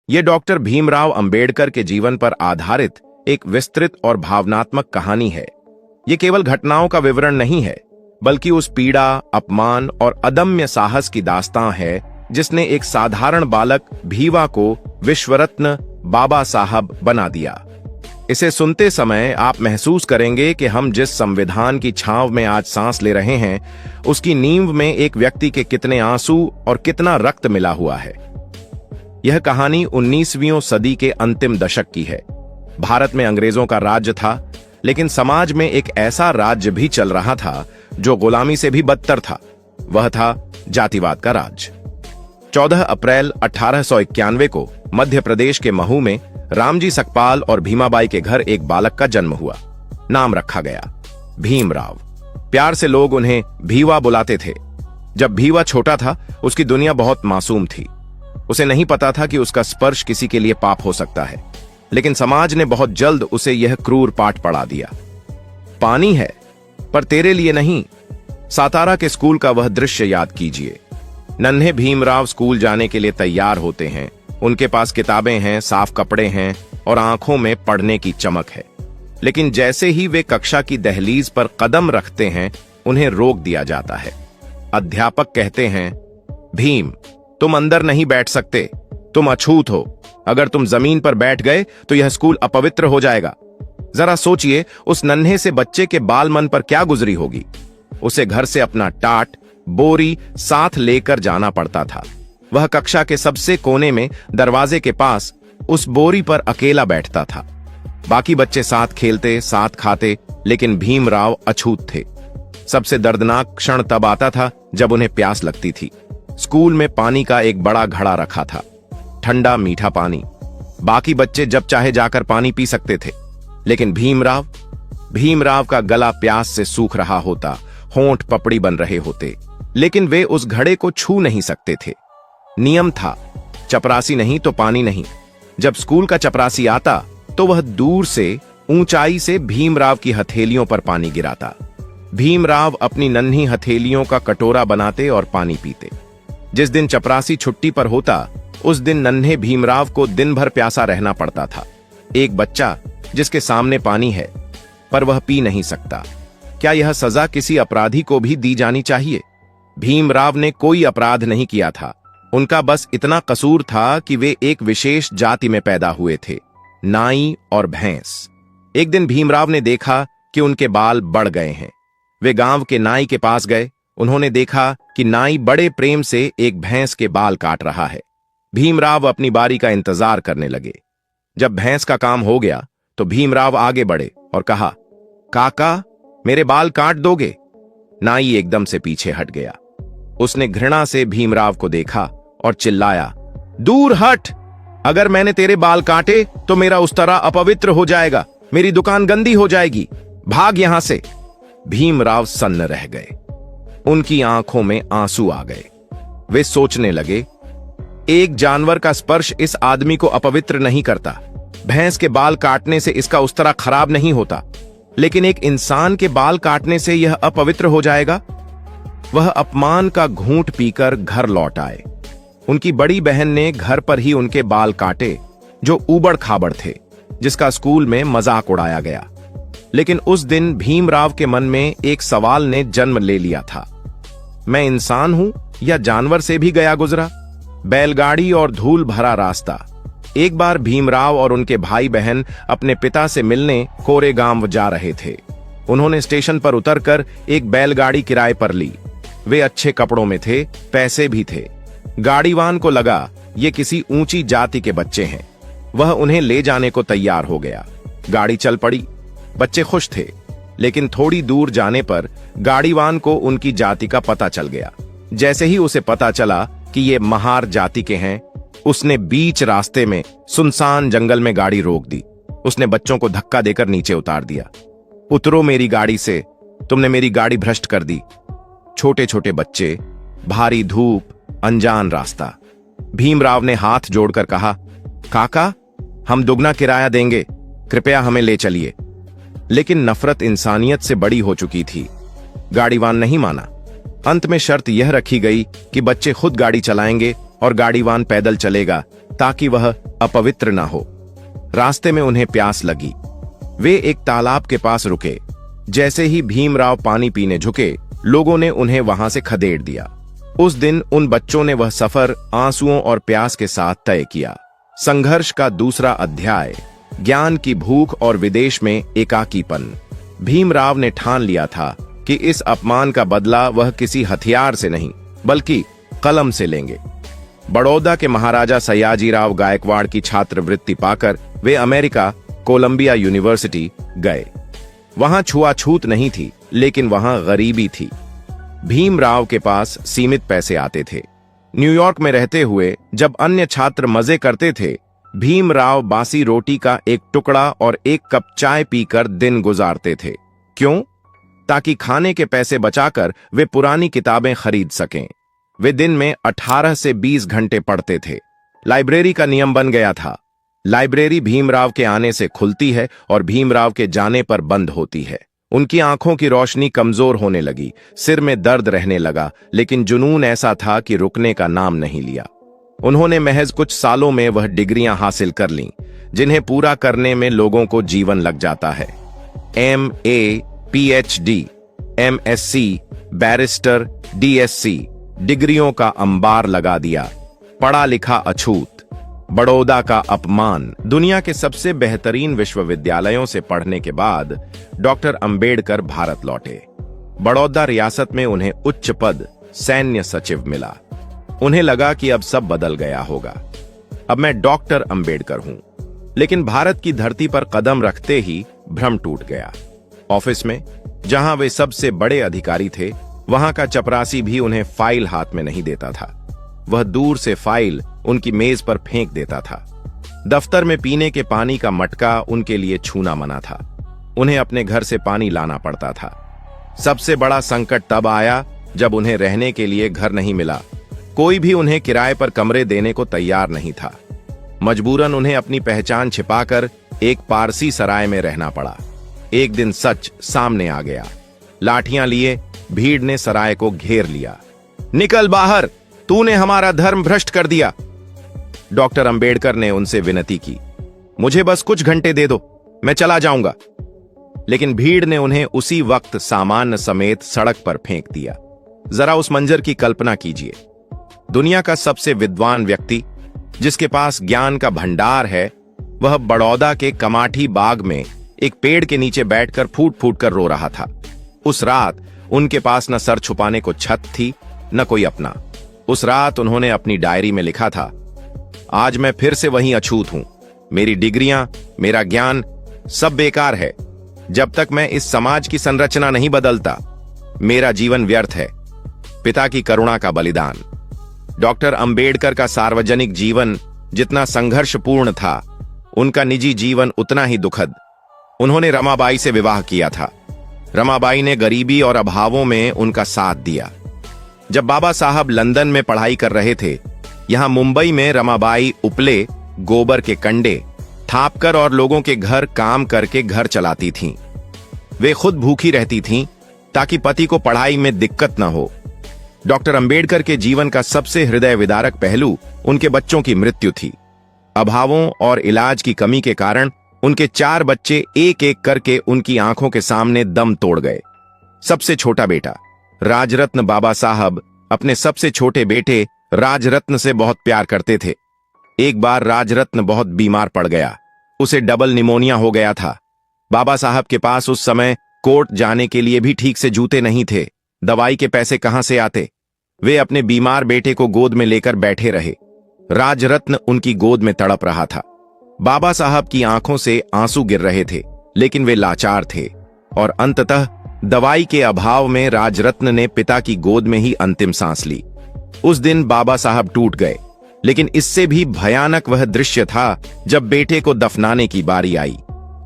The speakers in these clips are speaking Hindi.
ये डॉक्टर भीमराव अंबेडकर के जीवन पर आधारित एक विस्तृत और भावनात्मक कहानी है। ये केवल घटनाओं का विवरण नहीं है, बल्कि उस पीड़ा, अपमान और अदम्य साहस की दास्तां है जिसने एक साधारण बालक भीवा को विश्वरत्न बाबा साहब बना दिया। इसे सुनते समय आप महसूस करेंगे कि हम जिस संविधान की छांव में आज सांस ले रहे हैं, उसकी नींव में एक व्यक्ति के कितने आंसू और कितना रक्त मिला हुआ है। यह कहानी 19वीं सदी के अंतिम दशक की है। भारत में अंग्रेजों का राज्य था, लेकिन समाज में एक ऐसा राज्य भी चल रहा था जो गुलामी से भी बदतर था। वह था जातिवाद का राज। 14 अप्रैल 1891 को मध्य प्रदेश के महू में रामजी सकपाल और भीमाबाई के घर एक बालक का जन्म हुआ। नाम रखा गया भीमराव। प्यार से लोग उन्हें भीवा बुलाते थे। जब भीवा छोटा था, उसकी दुनिया बहुत मासूम थी। उसे नहीं पता था कि उसका स्पर्श किसी के लिए पाप हो सकता है, लेकिन समाज ने बहुत जल्द उसे यह क्रूर पाठ पढ़ा दिया। पानी है, पर तेरे लिए नहीं। सातारा के स्कूल का वह दृश्य याद कीजिए। नन्हे भीमराव स्कूल जाने के लिए तैयार होते हैं। उनके पास किताबें हैं, साफ कपड़े हैं और आंखों में पढ़ने की चमक है। लेकिन जैसे ही वे कक्षा की दहलीज पर कदम रखते हैं, उन्हें रोक दिया जाता है। अध्यापक कहते हैं, भीम, तुम अंदर नहीं बैठ सकते, तुम अछूत हो। अगर तुम जमीन पर बैठ गए तो यह स्कूल अपवित्र हो जाएगा। जरा सोचिए, उस नन्हे से बच्चे के बाल मन पर क्या गुजरी होगी। उसे घर से अपना टाट, बोरी साथ लेकर जाना पड़ता था। वह कक्षा के सबसे कोने में दरवाजे के पास उस बोरी पर अकेला बैठता था। बाकी बच्चे साथ खेलते, साथ खाते, लेकिन भीमराव अछूत थे। सबसे दर्दनाक क्षण तब आता था जब उन्हें प्यास लगती थी। स्कूल में पानी का एक बड़ा घड़ा रखा था, ठंडा मीठा पानी। बाकी बच्चे जब चाहे जाकर पानी पी सकते थे, लेकिन भीमराव का गला प्यास से सूख रहा होता, होंठ पपड़ी बन रहे होते, लेकिन वे उस घड़े को छू नहीं सकते थे। नियम था, चपरासी नहीं तो पानी नहीं। जब स्कूल का चपरासी आता तो वह दूर से ऊंचाई से भीमराव की हथेलियों पर पानी गिराता। भीमराव अपनी नन्ही हथेलियों का कटोरा बनाते और पानी पीते। जिस दिन चपरासी छुट्टी पर होता, उस दिन नन्हे भीमराव को दिन भर प्यासा रहना पड़ता था। एक बच्चा जिसके सामने पानी है, पर वह पी नहीं सकता। क्या यह सजा किसी अपराधी को भी दी जानी चाहिए? भीमराव ने कोई अपराध नहीं किया था। उनका बस इतना कसूर था कि वे एक विशेष जाति में पैदा हुए थे, नाई और भैंस। एक दिन भीमराव ने देखा कि उनके बाल बढ़ गए हैं। वे गांव के नाई के पास गए। उन्होंने देखा कि नाई बड़े प्रेम से एक भैंस के बाल काट रहा है। भीमराव अपनी बारी का इंतजार करने लगे। जब भैंस का काम हो गया तो भीमराव आगे बढ़े और कहा, काका, मेरे बाल काट दोगे? नाई एकदम से पीछे हट गया। उसने घृणा से भीमराव को देखा और चिल्लाया, दूर हट! अगर मैंने तेरे बाल काटे तो मेरा उस्तरा अपवित्र हो जाएगा, मेरी दुकान गंदी हो जाएगी, भाग यहां से। भीमराव सन्न रह गए। उनकी आंखों में आंसू आ गए। वे सोचने लगे, एक जानवर का स्पर्श इस आदमी को अपवित्र नहीं करता। भैंस के बाल काटने से इसका उस्तरा खराब नहीं होता, लेकिन एक इंसान के बाल काटने से यह अपवित्र हो जाएगा। वह अपमान का घूंट पीकर घर लौट आए। उनकी बड़ी बहन ने घर पर ही उनके बाल काटे, जो ऊबड़ खाबड़ थे, जिसका स्कूल में मजाक उड़ाया गया। लेकिन उस दिन भीमराव के मन में एक सवाल ने जन्म ले लिया था, मैं इंसान हूं या जानवर से भी गया गुजरा? बैलगाड़ी और धूल भरा रास्ता। एक बार भीमराव और उनके भाई बहन अपने पिता से मिलने कोरेगांव जा रहे थे। उन्होंने स्टेशन पर उतरकर एक बैलगाड़ी किराए पर ली। वे अच्छे कपड़ों में थे, पैसे भी थे। गाड़ीवान को लगा ये किसी ऊंची जाति के बच्चे हैं। वह उन्हें ले जाने को तैयार हो गया। गाड़ी चल पड़ी। बच्चे खुश थे, लेकिन थोड़ी दूर जाने पर गाड़ीवान को उनकी जाति का पता चल गया। जैसे ही उसे पता चला कि ये महार जाति के हैं, उसने बीच रास्ते में सुनसान जंगल में गाड़ी रोक दी। उसने बच्चों को धक्का देकर नीचे उतार दिया। उतरो मेरी गाड़ी से, तुमने मेरी गाड़ी भ्रष्ट कर दी। छोटे छोटे बच्चे, भारी धूप, अनजान रास्ता। भीमराव ने हाथ जोड़कर कहा, काका, हम दुगना किराया देंगे, कृपया हमें ले चलिए। लेकिन नफरत इंसानियत से बड़ी हो चुकी थी। गाड़ीवान नहीं माना। अंत में शर्त यह रखी गई कि बच्चे खुद गाड़ी चलाएंगे और गाड़ीवान पैदल चलेगा, ताकि वह अपवित्र न हो। रास्ते में उन्हें प्यास लगी। वे एक तालाब के पास रुके। जैसे ही भीमराव पानी पीने झुके, लोगों ने उन्हें वहां से खदेड़ दिया। उस दिन उन बच्चों ने वह सफर आंसुओं और प्यास के साथ तय किया। संघर्ष का दूसरा अध्याय, ज्ञान की भूख और विदेश में एकाकीपन। भीमराव ने ठान लिया था कि इस अपमान का बदला वह किसी हथियार से नहीं बल्कि कलम से लेंगे। बड़ौदा के महाराजा सयाजीराव गायकवाड़ की छात्रवृत्ति पाकर वे अमेरिका कोलंबिया यूनिवर्सिटी गए। वहां छुआछूत नहीं थी, लेकिन वहां गरीबी थी। भीमराव के पास सीमित पैसे आते थे। न्यूयॉर्क में रहते हुए जब अन्य छात्र मजे करते थे, भीमराव बासी रोटी का एक टुकड़ा और एक कप चाय पीकर दिन गुजारते थे। क्यों? ताकि खाने के पैसे बचाकर वे पुरानी किताबें खरीद सकें। वे दिन में 18 से 20 घंटे पढ़ते थे। लाइब्रेरी का नियम बन गया था। लाइब्रेरी भीमराव के आने से खुलती है और भीमराव के जाने पर बंद होती है। उनकी आंखों की रोशनी कमजोर होने लगी, सिर में दर्द रहने लगा, लेकिन जुनून ऐसा था कि रुकने का नाम नहीं लिया। उन्होंने महज कुछ सालों में वह डिग्रियां हासिल कर लीं, जिन्हें पूरा करने में लोगों को जीवन लग जाता है। MA, PhD, MSc, barrister, DSc, डिग्रियों का अंबार लगा दिया। पढ़ा लिखा अछूत, बड़ौदा का अपमान। दुनिया के सबसे बेहतरीन विश्वविद्यालयों से पढ़ने के बाद डॉक्टर अंबेडकर भारत लौटे। बड़ौदा रियासत में उन्हें उच्च पद सैन्य सचिव मिला। उन्हें लगा कि अब सब बदल गया होगा, अब मैं डॉक्टर अंबेडकर हूं। लेकिन भारत की धरती पर कदम रखते ही भ्रम टूट गया। ऑफिस में, जहां वे सबसे बड़े अधिकारी थे, वहां का चपरासी भी उन्हें फाइल हाथ में नहीं देता था। वह दूर से फाइल उनकी मेज पर फेंक देता था। दफ्तर में पीने के पानी का मटका उनके लिए छूना मना था। उन्हें अपने घर से पानी लाना पड़ता था। सबसे बड़ा संकट तब आया जब उन्हें रहने के लिए घर नहीं मिला। कोई भी उन्हें किराए पर कमरे देने को तैयार नहीं था। मजबूरन उन्हें अपनी पहचान छिपाकर एक पारसी सराय में रहना पड़ा। एक दिन सच सामने आ गया। लाठियां लिए भीड़ ने सराय को घेर लिया। निकल बाहर, तूने हमारा धर्म भ्रष्ट कर दिया। डॉक्टर अंबेडकर ने उनसे विनती की, मुझे बस कुछ घंटे दे दो, मैं चला जाऊंगा। लेकिन भीड़ ने उन्हें उसी वक्त सामान समेत सड़क पर फेंक दिया। जरा उस मंजर की कल्पना कीजिए। दुनिया का सबसे विद्वान व्यक्ति, जिसके पास ज्ञान का भंडार है, वह बड़ौदा के कमाठी बाग में एक पेड़ के नीचे बैठकर फूट फूट कर रो रहा था। उस रात उनके पास न सर छुपाने को छत थी, न कोई अपना। उस रात उन्होंने अपनी डायरी में लिखा था, आज मैं फिर से वहीं अछूत हूं। मेरी डिग्रियां, मेरा ज्ञान सब बेकार है। जब तक मैं इस समाज की संरचना नहीं बदलता, मेरा जीवन व्यर्थ है। पिता की करुणा का बलिदान। डॉक्टर अंबेडकर का सार्वजनिक जीवन जितना संघर्षपूर्ण था, उनका निजी जीवन उतना ही दुखद। उन्होंने रमाबाई से विवाह किया था। रमाबाई ने गरीबी और अभावों में उनका साथ दिया। जब बाबा साहब लंदन में पढ़ाई कर रहे थे, यहां मुंबई में रमाबाई उपले, गोबर के कंडे थापकर और लोगों के घर काम करके घर चलाती थीं। वे खुद भूखी रहती थीं ताकि पति को पढ़ाई में दिक्कत न हो। डॉक्टर अंबेडकर के जीवन का सबसे हृदय विदारक पहलू उनके बच्चों की मृत्यु थी। अभावों और इलाज की कमी के कारण उनके 4 बच्चे एक एक करके उनकी आंखों के सामने दम तोड़ गए। सबसे छोटा बेटा राजरत्न बाबा साहब अपने सबसे छोटे बेटे राजरत्न से बहुत प्यार करते थे। एक बार राजरत्न बहुत बीमार पड़ गया। उसे डबल निमोनिया हो गया था। बाबा साहब के पास उस समय कोर्ट जाने के लिए भी ठीक से जूते नहीं थे। दवाई के पैसे कहां से आते? वे अपने बीमार बेटे को गोद में लेकर बैठे रहे। राजरत्न उनकी गोद में तड़प रहा था। बाबा साहब की आंखों से आंसू गिर रहे थे, लेकिन वे लाचार थे और अंततः दवाई के अभाव में राजरत्न ने पिता की गोद में ही अंतिम सांस ली। उस दिन बाबा साहब टूट गए। लेकिन इससे भी भयानक वह दृश्य था जब बेटे को दफनाने की बारी आई।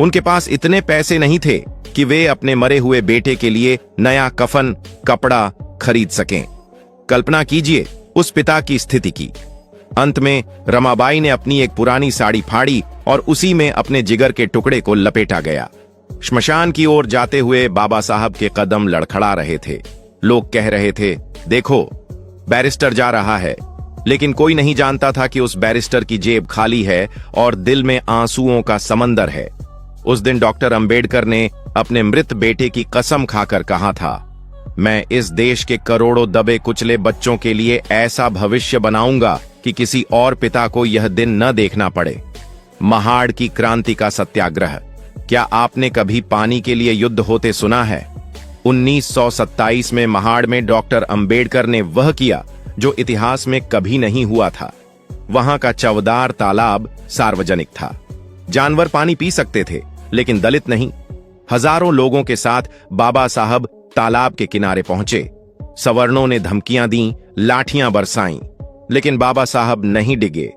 उनके पास इतने पैसे नहीं थे कि वे अपने मरे हुए बेटे के लिए नया कफन, कपड़ा खरीद सकें। कल्पना कीजिए उस पिता की स्थिति की। अंत में रमाबाई ने अपनी एक पुरानी साड़ी फाड़ी और उसी में अपने जिगर के टुकड़े को लपेटा गया। श्मशान की ओर जाते हुए बाबा साहब के कदम लड़खड़ा रहे थे। लोग कह रहे थे, देखो बैरिस्टर जा रहा है। लेकिन कोई नहीं जानता था कि उस बैरिस्टर की जेब खाली है और दिल में आंसुओं का समंदर है। उस दिन डॉक्टर अंबेडकर ने अपने मृत बेटे की कसम खाकर कहा था, मैं इस देश के करोड़ों दबे कुचले बच्चों के लिए ऐसा भविष्य बनाऊंगा कि किसी और पिता को यह दिन न देखना पड़े। महाड़ की क्रांति का सत्याग्रह। क्या आपने कभी पानी के लिए युद्ध होते सुना है? 1927 में महाड़ में डॉक्टर अंबेडकर ने वह किया जो इतिहास में कभी नहीं हुआ था। वहां का चवदार तालाब सार्वजनिक था। जानवर पानी पी सकते थे, लेकिन दलित नहीं। हजारों लोगों के साथ बाबा साहब तालाब के किनारे पहुंचे। सवर्णों ने धमकियां दी, लाठियां बरसाईं, लेकिन बाबा साहब नहीं डिगे।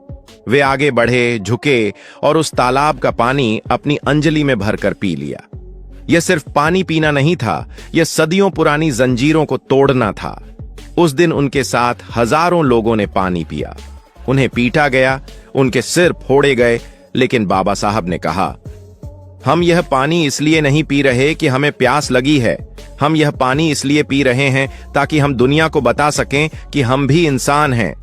वे आगे बढ़े, झुके और उस तालाब का पानी अपनी अंजलि में भरकर पी लिया। यह सिर्फ पानी पीना नहीं था, यह सदियों पुरानी जंजीरों को तोड़ना था। उस दिन उनके साथ हजारों लोगों ने पानी पिया। उन्हें पीटा गया, उनके सिर फोड़े गए, लेकिन बाबा साहब ने कहा, हम यह पानी इसलिए नहीं पी रहे कि हमें प्यास लगी है। हम यह पानी इसलिए पी रहे हैं ताकि हम दुनिया को बता सकें कि हम भी इंसान हैं।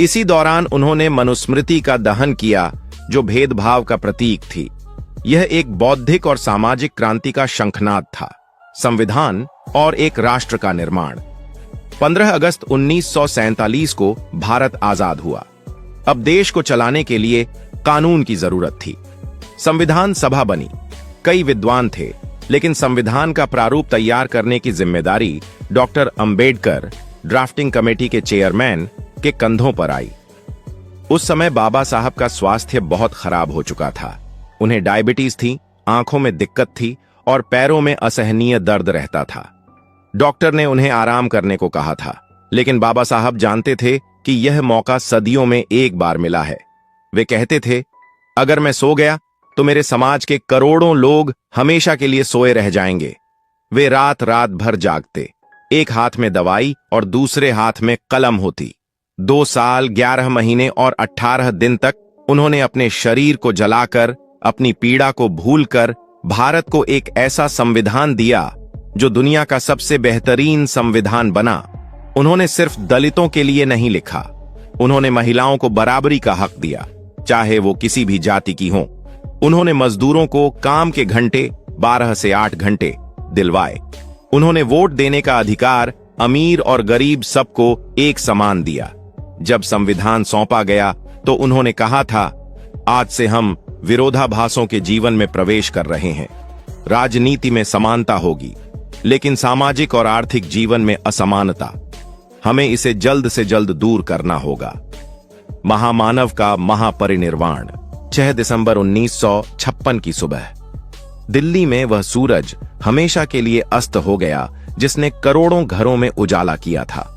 इसी दौरान उन्होंने मनुस्मृति का दहन किया, जो भेदभाव का प्रतीक थी। यह एक बौद्धिक और सामाजिक क्रांति का शंखनाद था। संविधान और एक राष्ट्र का निर्माण। 15 अगस्त 1947 को भारत आजाद हुआ। अब देश को चलाने के लिए कानून की जरूरत थी। संविधान सभा बनी। कई विद्वान थे, लेकिन संविधान का प्रारूप तैयार करने की जिम्मेदारी डॉक्टर अंबेडकर, ड्राफ्टिंग कमेटी के चेयरमैन, के कंधों पर आई। उस समय बाबा साहब का स्वास्थ्य बहुत खराब हो चुका था। उन्हें डायबिटीज थी, आंखों में दिक्कत थी और पैरों में असहनीय दर्द रहता था। डॉक्टर ने उन्हें आराम करने को कहा था, लेकिन बाबा साहब जानते थे कि यह मौका सदियों में एक बार मिला है। वे कहते थे, अगर मैं सो गया तो मेरे समाज के करोड़ों लोग हमेशा के लिए सोए रह जाएंगे। वे रात रात भर जागते। एक हाथ में दवाई और दूसरे हाथ में कलम होती। 2 साल 11 महीने और 18 दिन तक उन्होंने अपने शरीर को जलाकर, अपनी पीड़ा को भूलकर भारत को एक ऐसा संविधान दिया जो दुनिया का सबसे बेहतरीन संविधान बना। उन्होंने सिर्फ दलितों के लिए नहीं लिखा, उन्होंने महिलाओं को बराबरी का हक दिया, चाहे वो किसी भी जाति की हों। उन्होंने मजदूरों को काम के घंटे 12 से 8 घंटे दिलवाए। उन्होंने वोट देने का अधिकार अमीर और गरीब सबको एक समान दिया। जब संविधान सौंपा गया तो उन्होंने कहा था, आज से हम विरोधाभासों के जीवन में प्रवेश कर रहे हैं। राजनीति में समानता होगी, लेकिन सामाजिक और आर्थिक जीवन में असमानता। हमें इसे जल्द से जल्द दूर करना होगा। महामानव का महापरिनिर्वाण। 6 दिसंबर 1956 की सुबह दिल्ली में वह सूरज हमेशा के लिए अस्त हो गया जिसने करोड़ों घरों में उजाला किया था।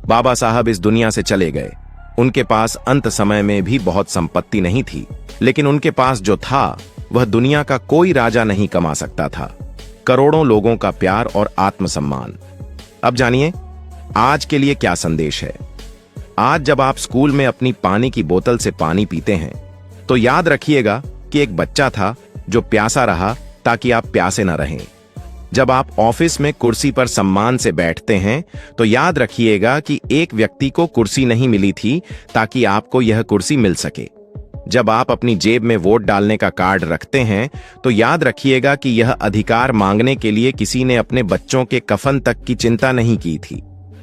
बाबा साहब इस दुनिया से चले गए। उनके पास अंत समय में भी बहुत संपत्ति नहीं थी, लेकिन उनके पास जो था वह दुनिया का कोई राजा नहीं कमा सकता था। करोड़ों लोगों का प्यार और आत्मसम्मान। अब जानिए आज के लिए क्या संदेश है। आज जब आप स्कूल में अपनी पानी की बोतल से पानी पीते हैं तो याद रखिएगा कि एक बच्चा था जो प्यासा रहा ताकि आप प्यासे न रहें। जब आप ऑफिस में कुर्सी पर सम्मान से बैठते हैं तो याद रखिएगा कि एक व्यक्ति को कुर्सी नहीं मिली थी ताकि आपको यह कुर्सी मिल सके। जब आप अपनी जेब में वोट डालने का कार्ड रखते हैं तो याद रखिएगा कि यह अधिकार मांगने के लिए किसी ने अपने बच्चों के कफन तक की चिंता नहीं की थी।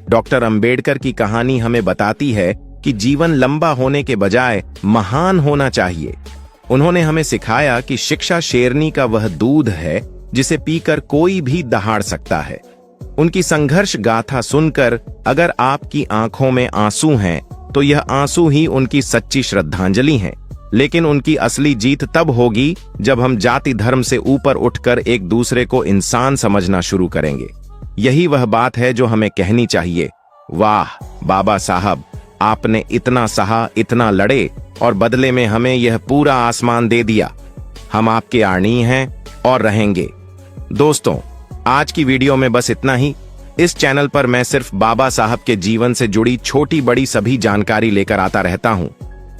डॉक्टर अंबेडकर की कहानी हमें बताती है कि जीवन लंबा होने के बजाय महान होना चाहिए। उन्होंने हमें सिखाया कि शिक्षा शेरनी का वह दूध है जिसे पीकर कोई भी दहाड़ सकता है। उनकी संघर्ष गाथा सुनकर अगर आपकी आंखों में आंसू हैं तो यह आंसू ही उनकी सच्ची श्रद्धांजलि हैं। लेकिन उनकी असली जीत तब होगी जब हम जाति धर्म से ऊपर उठकर एक दूसरे को इंसान समझना शुरू करेंगे। यही वह बात है जो हमें कहनी चाहिए। वाह बाबा साहब, आपने इतना सहा, इतना लड़े और बदले में हमें यह पूरा आसमान दे दिया। हम आपके आनी हैं और रहेंगे। दोस्तों, आज की वीडियो में बस इतना ही। इस चैनल पर मैं सिर्फ बाबा साहब के जीवन से जुड़ी छोटी बड़ी सभी जानकारी लेकर आता रहता हूं।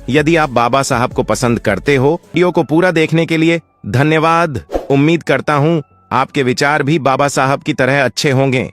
यदि आप बाबा साहब को पसंद करते हो, वीडियो को पूरा देखने के लिए धन्यवाद। उम्मीद करता हूं आपके विचार भी बाबा साहब की तरह अच्छे होंगे।